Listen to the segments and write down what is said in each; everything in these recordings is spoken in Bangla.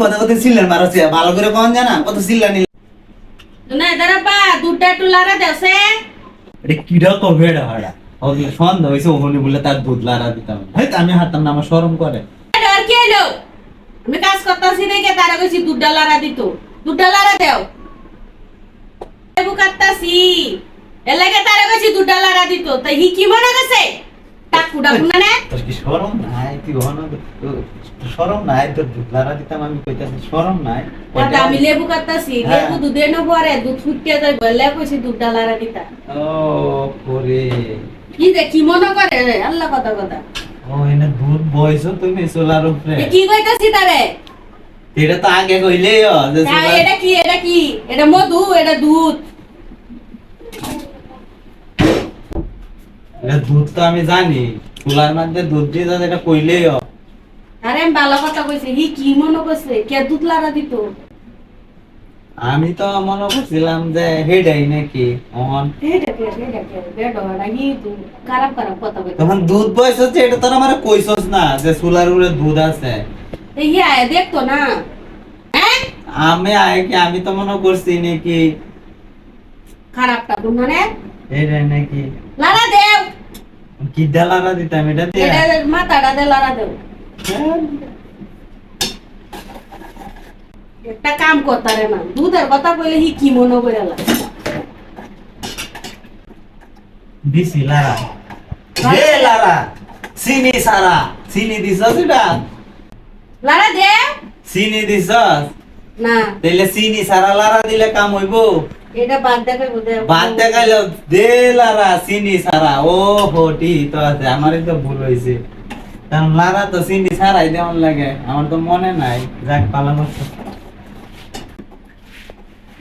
কথা কথা সিল্লার মারছে ভালো করে কোন জানা কত সিল্লা নিল না দাঁড়াবা দুধটা একটু লাড়া দেছে এটা কিডা কবে এটা হাড়া ওগুলো সন্ধ্যা হয়েছে ওখানে বলে তার দুধ লাড়া দিতাম হয়তো আমি হারতাম না আমার শরম করে আর কি হলো আমি কাজ করতেছি দেখে তারা কইছি দুধটা লাড়া দিত দুধটা লাড়া দেও লেবু কাটতাছি এলাকে তারা কইছি দুধটা লাড়া দিত তাই হি কি মনে গেছে টাকু ডাকু না তোর কি শরম নাই তুই হন শরম নাই তোর দুধ লাড়া দিতাম আমি কইতাছি শরম নাই দাদা আমি লেবু কাটতাছি লেবু দুধে ন পরে দুধ ফুটিয়ে যায় বলে কইছি দুধটা লাড়া দিতা ও করে কি দে কি মনে করে রে আল্লাহ কথা কথা ও এনে দুধ বয়স তুমি সোলার উপরে কি কইতাছি তারে এটা তো আগে কইলেই যে এটা কি এটা মধু এটা দুধ এটা দুধ তো আমি জানি চুলার মধ্যে দুধ দিয়ে যাতে এটা কইলেই আরে আমি ভালো কথা কইছি হি কি মনে করছে কে দুধ লাড়া দিত আমি তো মনে করছিলাম যে হেডাই নাকি অন এটা কে বেডো না হি তুই খারাপ কথা কইতা তখন দুধ বয়স হচ্ছে এটা তো আমার কইছস না যে চুলার উপরে দুধ আছে এই হি আয় দেখতো না হ্যাঁ আমি আয় কি আমি তো মনে করছি নাকি খারাপটা বুঝনে হেডাই নাকি লাড়া দেও কি ডালারা দিতাম এটা দিয়ে এটা মাথাটা দে লাড়া দেও একটা কাম করতারে না দুধের কথা কইলে হি কি মনে কইলা দিছি লারা দে লারা চিনি সারা চিনি দিছস এটা লাড়া দে চিনি দিছস না তাইলে চিনি সারা লারা দিলে কাম হইব এটা বাদ দেখাই বুঝে বাদ দেখাইলো দে লারা চিনি সারা ও হোটি তো আছে আমারই তো ভুল হইছে কারণ লারা তো চিনি সারাই দেওয়ার লাগে আমার তো মনে নাই যাক পালা করছে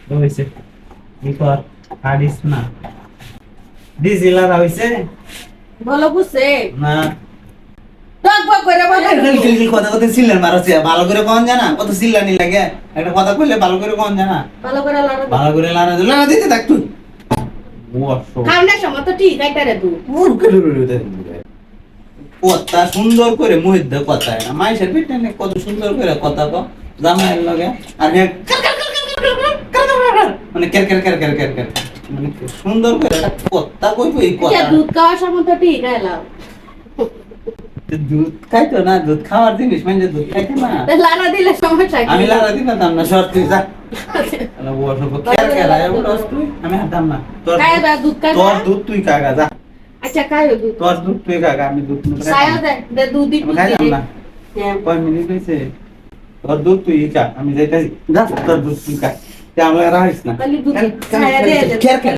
তো হইছে কি কর হাডিস না দিছি লারা হইছে বলো বুঝছে না টক বক করে বলে কথা কথা সিল্লার মারছে ভালো করে কোন জানা কত সিল্লানি লাগে একটা কথা কইলে ভালো করে কোন জানা ভালো করে লাড়া ভালো করে লারা দিতে থাক তুই খাওয়ানোর সময় তো ঠিক আইতারে তুই কথা সুন্দর করে মুহিত কথা না মাইসের পেটে কত সুন্দর করে কথা কো জামাইয়ের লগে আর মানে কের কের কের কের কের কের মানে সুন্দর করে কথা কইবো এই কথা দুধ খাওয়ার সময় তো ঠিক আইলাম দুধ খাইতো না দুধ খাওয়ার জিনিস মানে দুধ খাইতো না লাড়া দিলে সমস্যা কি আমি লাড়া দিতাম না শর্ট তুই যা কের কের আমি হাতাম না তোর খায় বা দুধ খায় তোর দুধ তুই কাগা যা আচ্ছা খায় দুধ তোর দুধ তুই কাগা আমি দুধ খায় দে দুধ দি খাইলাম না হ্যাঁ কয় মিনিট হইছে তোর দুধ তুই খা আমি যাইতাছি যা তোর দুধ তুই খা তে আমরা রাখিস না খালি দুধ খায় দে কের কের